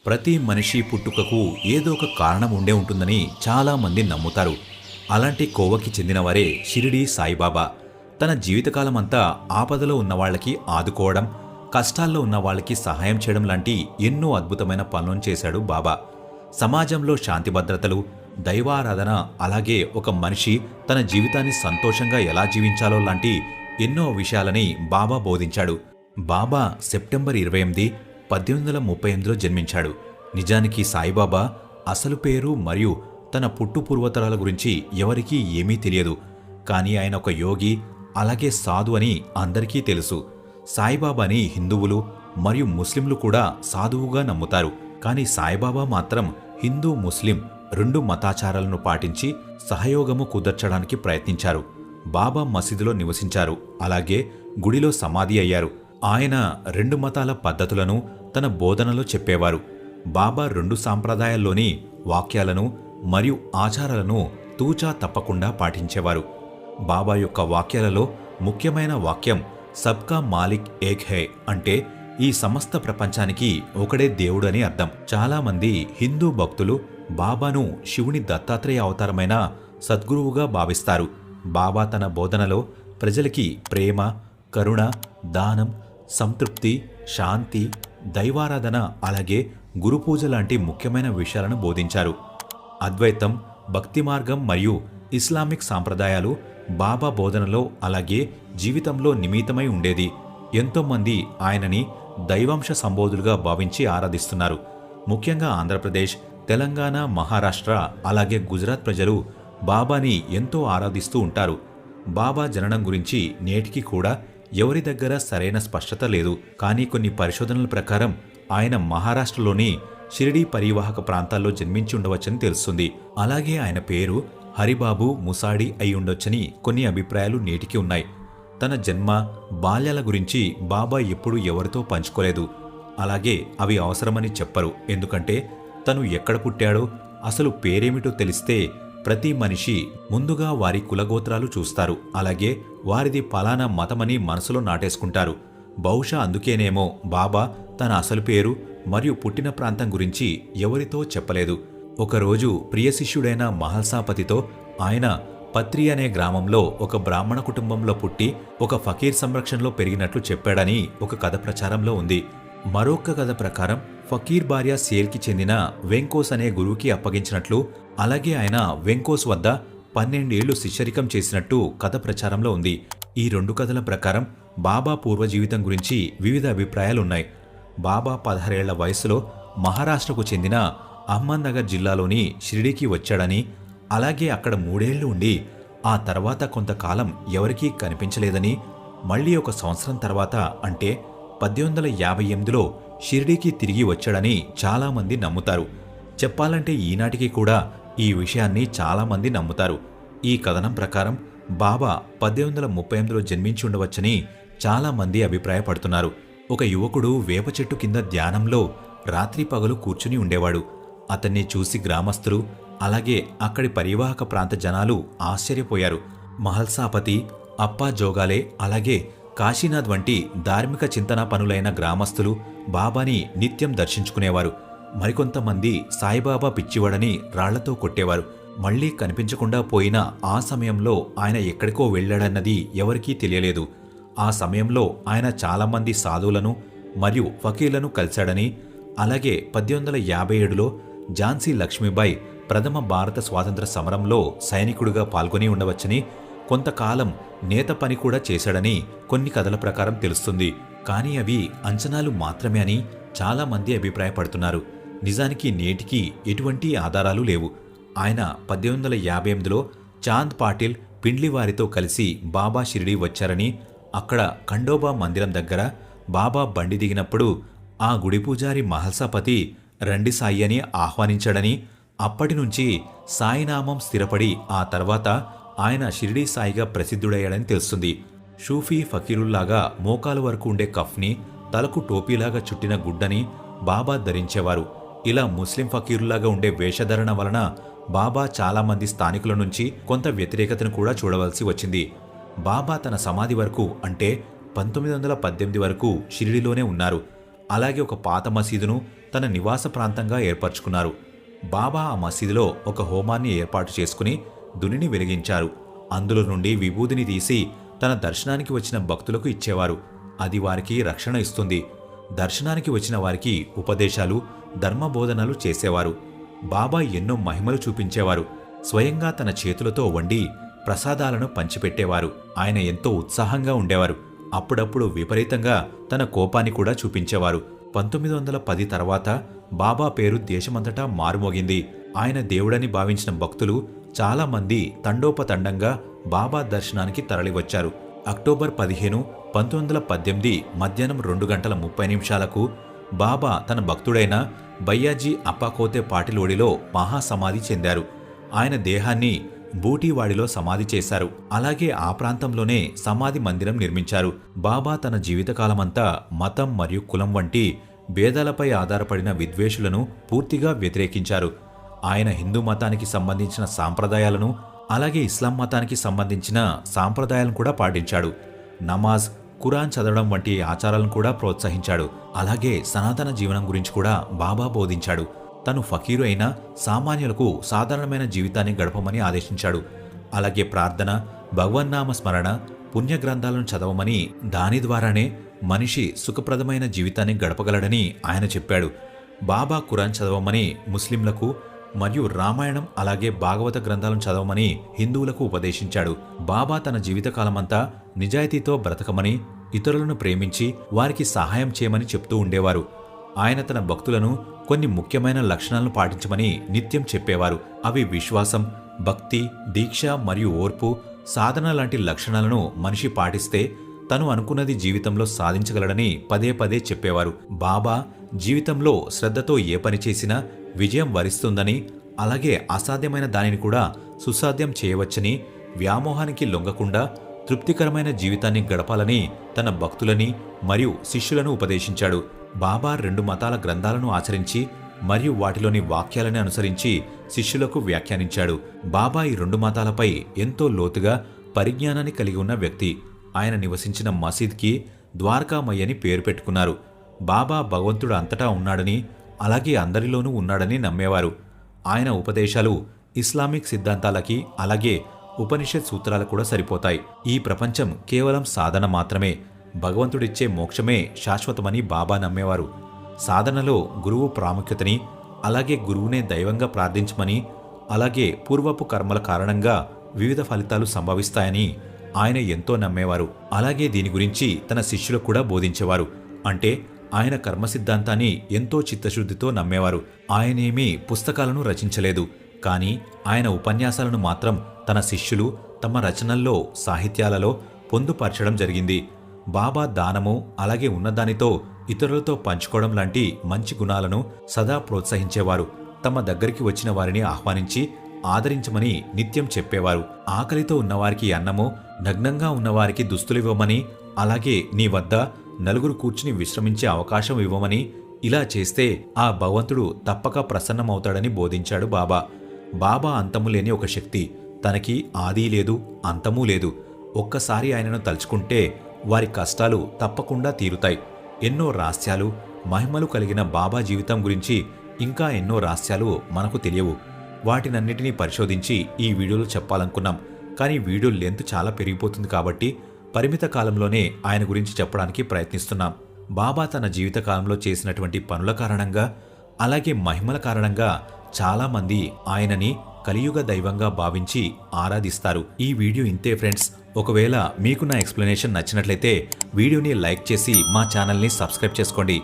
ప్రతి మనిషి పుట్టుకకు ఏదో ఒక కారణం ఉండే ఉంటుందని చాలామంది నమ్ముతారు. అలాంటి కోవకి చెందినవారే షిరిడీ సాయిబాబా. తన జీవితకాలమంతా ఆపదలో ఉన్నవాళ్లకి ఆదుకోవడం, కష్టాల్లో ఉన్న వాళ్ళకి సహాయం చేయడం లాంటి ఎన్నో అద్భుతమైన పనులను చేశాడు బాబా. సమాజంలో శాంతి భద్రతలు, దైవారాధన, అలాగే ఒక మనిషి తన జీవితాన్ని సంతోషంగా ఎలా జీవించాలో లాంటి ఎన్నో విషయాలని బాబా బోధించాడు. బాబా సెప్టెంబర్ 28, 1838లో జన్మించాడు. నిజానికి సాయిబాబా అసలు పేరు మరియు తన పుట్టు పూర్వతరాల గురించి ఎవరికీ ఏమీ తెలియదు. కానీ ఆయన ఒక యోగి, అలాగే సాధు అని అందరికీ తెలుసు. సాయిబాబాని హిందువులు మరియు ముస్లింలు కూడా సాధువుగా నమ్ముతారు. కానీ సాయిబాబా మాత్రం హిందూ, ముస్లిం రెండు మతాచారాలను పాటించి సహయోగము కుదర్చడానికి ప్రయత్నించారు. బాబా మసీదులో నివసించారు, అలాగే గుడిలో సమాధి అయ్యారు. ఆయన రెండు మతాల పద్ధతులను తన బోధనలో చెప్పేవారు. బాబా రెండు సాంప్రదాయాల్లోని వాక్యాలను మరియు ఆచారాలను తూచా తప్పకుండా పాటించేవారు. బాబా యొక్క వాక్యాలలో ముఖ్యమైన వాక్యం సబ్కా మాలిక్ ఏక్ హై, అంటే ఈ సమస్త ప్రపంచానికి ఒకడే దేవుడని అర్థం. చాలామంది హిందూ భక్తులు బాబాను శివుని దత్తాత్రేయ అవతారమైన సద్గురువుగా భావిస్తారు. బాబా తన బోధనలో ప్రజలకి ప్రేమ, కరుణ, దానం, సంతృప్తి, శాంతి, దైవారాధన, అలాగే గురుపూజ లాంటి ముఖ్యమైన విషయాలను బోధించారు. అద్వైతం, భక్తి మార్గం మరియు ఇస్లామిక్ సాంప్రదాయాలు బాబా బోధనలో అలాగే జీవితంలో నిమిత్తమై ఉండేది. ఎంతోమంది ఆయనని దైవాంశ సంబోధులుగా భావించి ఆరాధిస్తున్నారు. ముఖ్యంగా ఆంధ్రప్రదేశ్, తెలంగాణ, మహారాష్ట్ర, అలాగే గుజరాత్ ప్రజలు బాబాని ఎంతో ఆరాధిస్తూ ఉంటారు. బాబా జననం గురించి నేటికి కూడా ఎవరి దగ్గర సరైన స్పష్టత లేదు. కానీ కొన్ని పరిశోధనల ప్రకారం ఆయన మహారాష్ట్రలోని షిరిడీ పరివాహక ప్రాంతాల్లో జన్మించి ఉండవచ్చని తెలుస్తుంది. అలాగే ఆయన పేరు హరిబాబు ముసాడి అయి ఉండొచ్చని కొన్ని అభిప్రాయాలు నేటికి ఉన్నాయి. తన జన్మ, బాల్యాల గురించి బాబా ఎప్పుడూ ఎవరితో పంచుకోలేదు. అలాగే అవి అవసరమని చెప్పరు. ఎందుకంటే తను ఎక్కడ పుట్టాడో, అసలు పేరేమిటో తెలిస్తే ప్రతి మనిషి ముందుగా వారి కులగోత్రాలు చూస్తారు. అలాగే వారిది పలానా మతమని మనసులో నాటేసుకుంటారు. బహుశా అందుకేనేమో బాబా తన అసలు పేరు మరియు పుట్టిన ప్రాంతం గురించి ఎవరితో చెప్పలేదు. ఒకరోజు ప్రియ శిష్యుడైన మహల్సాపతితో ఆయన పత్రి అనే గ్రామంలో ఒక బ్రాహ్మణ కుటుంబంలో పుట్టి ఒక ఫకీర్ సంరక్షణలో పెరిగినట్లు చెప్పాడని ఒక కథ ప్రచారంలో ఉంది. మరొక కథ ప్రకారం ఫకీర్ భార్య సేల్కి చెందిన వెంకోస్ అనే గురువుకి అప్పగించినట్లు, అలాగే ఆయన వెంకోస్ వద్ద 12 ఏళ్లు శిష్యరికం చేసినట్టు కథ ప్రచారంలో ఉంది. ఈ రెండు కథల ప్రకారం బాబా పూర్వ జీవితం గురించి వివిధ అభిప్రాయాలున్నాయి. బాబా 16 ఏళ్ల వయసులో మహారాష్ట్రకు చెందిన అహ్మద్నగర్ జిల్లాలోని షిరిడీకి వచ్చాడని, అలాగే అక్కడ 3 ఏళ్లు ఉండి ఆ తర్వాత కొంతకాలం ఎవరికీ కనిపించలేదని, మళ్లీ ఒక సంవత్సరం తర్వాత అంటే 1858లో షిరిడీకి తిరిగి వచ్చాడని చాలామంది నమ్ముతారు. చెప్పాలంటే ఈనాటికి కూడా ఈ విషయాన్ని చాలామంది నమ్ముతారు. ఈ కథనం ప్రకారం బాబా 1838లో జన్మించి ఉండవచ్చని చాలామంది అభిప్రాయపడుతున్నారు. ఒక యువకుడు వేప చెట్టు కింద ధ్యానంలో రాత్రి పగలు కూర్చుని ఉండేవాడు. అతన్ని చూసి గ్రామస్తులు, అలాగే అక్కడి పరివాహక ప్రాంత జనాలు ఆశ్చర్యపోయారు. మహల్సాపతి, అప్పా జోగాలే, అలాగే కాశీనాథ్ వంటి ధార్మిక చింతనా పనులైన గ్రామస్తులు బాబాని నిత్యం దర్శించుకునేవారు. మరికొంతమంది సాయిబాబా పిచ్చివాడని రాళ్లతో కొట్టేవారు. మళ్లీ కనిపించకుండా పోయిన ఆ సమయంలో ఆయన ఎక్కడికో వెళ్లాడన్నది ఎవరికీ తెలియలేదు. ఆ సమయంలో ఆయన చాలామంది సాధువులను మరియు ఫకీర్లను కలిశాడని, అలాగే 1857లో ఝాన్సీ లక్ష్మీబాయి ప్రథమ భారత స్వాతంత్ర సమరంలో సైనికుడిగా పాల్గొని ఉండవచ్చని, కొంతకాలం నేత పని కూడా చేశాడని కొన్ని కథల ప్రకారం తెలుస్తుంది. కానీ అవి అంచనాలు మాత్రమే అని చాలామంది అభిప్రాయపడుతున్నారు. నిజానికి నేటికి ఎటువంటి ఆధారాలు లేవు. ఆయన 1858లో చాంద్ పాటిల్ పిండ్లి వారితో కలిసి బాబా షిరిడీ వచ్చారని, అక్కడ ఖండోబా మందిరం దగ్గర బాబా బండి దిగినప్పుడు ఆ గుడి పూజారి మహల్సాపతి రండి సాయి అని ఆహ్వానించాడని, అప్పటినుంచి సాయినామం స్థిరపడి ఆ తర్వాత ఆయన షిరిడీ సాయిగా ప్రసిద్ధుడయ్యాడని తెలుస్తుంది. షూఫీ ఫకీరుల్లాగా మోకాలు వరకు ఉండే కఫ్ని, తలకు టోపీలాగా చుట్టిన గుడ్డని బాబా ధరించేవారు. ఇలా ముస్లిం ఫకీరులాగా ఉండే వేషధరణ వలన బాబా చాలామంది స్థానికుల నుంచి కొంత వ్యతిరేకతను కూడా చూడవలసి వచ్చింది. బాబా తన సమాధి వరకు అంటే 1918 వరకు షిరిడీలోనే ఉన్నారు. అలాగే ఒక పాత మసీదును తన నివాస ప్రాంతంగా ఏర్పరచుకున్నారు. బాబా ఆ మసీదులో ఒక హోమాన్ని ఏర్పాటు చేసుకుని దునిని వెలిగించారు. అందులో నుండి విభూదిని తీసి తన దర్శనానికి వచ్చిన భక్తులకు ఇచ్చేవారు. అది వారికి రక్షణ ఇస్తుంది. దర్శనానికి వచ్చిన వారికి ఉపదేశాలు, ధర్మబోధనలు చేసేవారు. బాబా ఎన్నో మహిమలు చూపించేవారు. స్వయంగా తన చేతులతో వండి ప్రసాదాలను పంచిపెట్టేవారు. ఆయన ఎంతో ఉత్సాహంగా ఉండేవారు. అప్పుడప్పుడు విపరీతంగా తన కోపాన్ని కూడా చూపించేవారు. 1910 తర్వాత బాబా పేరు దేశమంతటా మారుమోగింది. ఆయన దేవుడని భావించిన భక్తులు చాలా మంది తండోపతండంగా బాబా దర్శనానికి తరలివచ్చారు. అక్టోబర్ 15, 1918 మధ్యాహ్నం 2:30 బాబా తన భక్తుడైన బయ్యాజీ అప్పాకోతే పాటిలోడిలో మహాసమాధి చెందారు. ఆయన దేహాన్ని బూటీవాడిలో సమాధి చేశారు. అలాగే ఆ ప్రాంతంలోనే సమాధి మందిరం నిర్మించారు. బాబా తన జీవితకాలమంతా మతం మరియు కులం వంటి భేదాలపై ఆధారపడిన విద్వేషులను పూర్తిగా వ్యతిరేకించారు. ఆయన హిందూ మతానికి సంబంధించిన సాంప్రదాయాలను, అలాగే ఇస్లాం మతానికి సంబంధించిన సాంప్రదాయాలను కూడా పాటించాడు. నమాజ్, ఖురాన్ చదవడం వంటి ఆచారాలను కూడా ప్రోత్సహించాడు. అలాగే సనాతన జీవనం గురించి కూడా బాబా బోధించాడు. తను ఫకీరు అయినా సామాన్యులకు సాధారణమైన జీవితాన్ని గడపమని ఆదేశించాడు. అలాగే ప్రార్థన, భగవన్నామ స్మరణ, పుణ్యగ్రంథాలను చదవమని, దాని ద్వారానే మనిషి సుఖప్రదమైన జీవితాన్ని గడపగలడని ఆయన చెప్పాడు. బాబా ఖురాన్ చదవమని ముస్లింలకు మరియు రామాయణం అలాగే భాగవత గ్రంథాలను చదవమని హిందువులకు ఉపదేశించాడు. బాబా తన జీవితకాలమంతా నిజాయితీతో బ్రతకమని, ఇతరులను ప్రేమించి వారికి సహాయం చేయమని చెప్తూ ఉండేవారు. ఆయన తన భక్తులను కొన్ని ముఖ్యమైన లక్షణాలను పాటించమని నిత్యం చెప్పేవారు. అవి విశ్వాసం, భక్తి, దీక్ష మరియు ఓర్పు, సాధన లాంటి లక్షణాలను మనిషి పాటిస్తే తను అనుకున్నది జీవితంలో సాధించగలడని పదే పదే చెప్పేవారు. బాబా జీవితంలో శ్రద్ధతో ఏ పని చేసినా విజయం వరిస్తుందని, అలాగే అసాధ్యమైన దానిని కూడా సుసాధ్యం చేయవచ్చని, వ్యామోహానికి లొంగకుండా తృప్తికరమైన జీవితాన్ని గడపాలని తన భక్తులని మరియు శిష్యులను ఉపదేశించాడు. బాబా 2 మతాల గ్రంథాలను ఆచరించి మరియు వాటిలోని వాక్యాలను అనుసరించి శిష్యులకు వ్యాఖ్యానించాడు. బాబా ఈ 2 మతాలపై ఎంతో లోతుగా పరిజ్ఞానాన్ని కలిగి ఉన్న వ్యక్తి. ఆయన నివసించిన మసీద్కి ద్వారకామయ్య అని పేరు పెట్టుకున్నారు. బాబా భగవంతుడు అంతటా ఉన్నాడని, అలాగే అందరిలోనూ ఉన్నాడని నమ్మేవారు. ఆయన ఉపదేశాలు ఇస్లామిక్ సిద్ధాంతాలకి, అలాగే ఉపనిషత్ సూత్రాలు కూడా సరిపోతాయి. ఈ ప్రపంచం కేవలం సాధన మాత్రమే, భగవంతుడిచ్చే మోక్షమే శాశ్వతమని బాబా నమ్మేవారు. సాధనలో గురువు ప్రాముఖ్యతని, అలాగే గురువునే దైవంగా ప్రార్థించమని, అలాగే పూర్వపు కర్మల కారణంగా వివిధ ఫలితాలు సంభవిస్తాయని ఆయన ఎంతో నమ్మేవారు. అలాగే దీని గురించి తన శిష్యులకు కూడా బోధించేవారు. అంటే ఆయన కర్మ సిద్ధాంతాన్ని ఎంతో చిత్తశుద్ధితో నమ్మేవారు. ఆయనేమీ పుస్తకాలను రచించలేదు, కానీ ఆయన ఉపన్యాసాలను మాత్రం తన శిష్యులు తమ రచనల్లో, సాహిత్యాలలో పొందుపరచడం జరిగింది. బాబా దానము, అలాగే ఉన్నదానితో ఇతరులతో పంచుకోవడం లాంటి మంచి గుణాలను సదా ప్రోత్సహించేవారు. తమ దగ్గరికి వచ్చిన వారిని ఆహ్వానించి ఆదరించమని నిత్యం చెప్పేవారు. ఆకలితో ఉన్నవారికి అన్నము, నగ్నంగా ఉన్నవారికి దుస్తులివ్వమని, అలాగే నీ వద్ద నలుగురు కూర్చుని విశ్రమించే అవకాశం ఇవ్వమని, ఇలా చేస్తే ఆ భగవంతుడు తప్పక ప్రసన్నమవుతాడని బోధించాడు బాబా. బాబా అంతము లేని ఒక శక్తి. తనకి ఆది లేదు, అంతమూ లేదు. ఒక్కసారి ఆయనను తలుచుకుంటే వారి కష్టాలు తప్పకుండా తీరుతాయి. ఎన్నో రహస్యాలు, మహిమలు కలిగిన బాబా జీవితం గురించి ఇంకా ఎన్నో రహస్యాలు మనకు తెలియవు. వాటినన్నిటినీ పరిశోధించి ఈ వీడియోలో చెప్పాలనుకున్నాం. కానీ వీడియో లెంత్ చాలా పెరిగిపోతుంది కాబట్టి పరిమిత కాలంలోనే ఆయన గురించి చెప్పడానికి ప్రయత్నిస్తున్నాం. బాబా తన జీవితకాలంలో చేసినటువంటి పనుల కారణంగా, అలాగే మహిమల కారణంగా చాలామంది ఆయనని కలియుగ దైవంగా భావించి ఆరాధిస్తారు. ఈ వీడియో ఇంతే ఫ్రెండ్స్. ఒకవేళ మీకు నా ఎక్స్ప్లెనేషన్ నచ్చినట్లయితే వీడియోని లైక్ చేసి మా ఛానల్ని సబ్స్క్రైబ్ చేసుకోండి.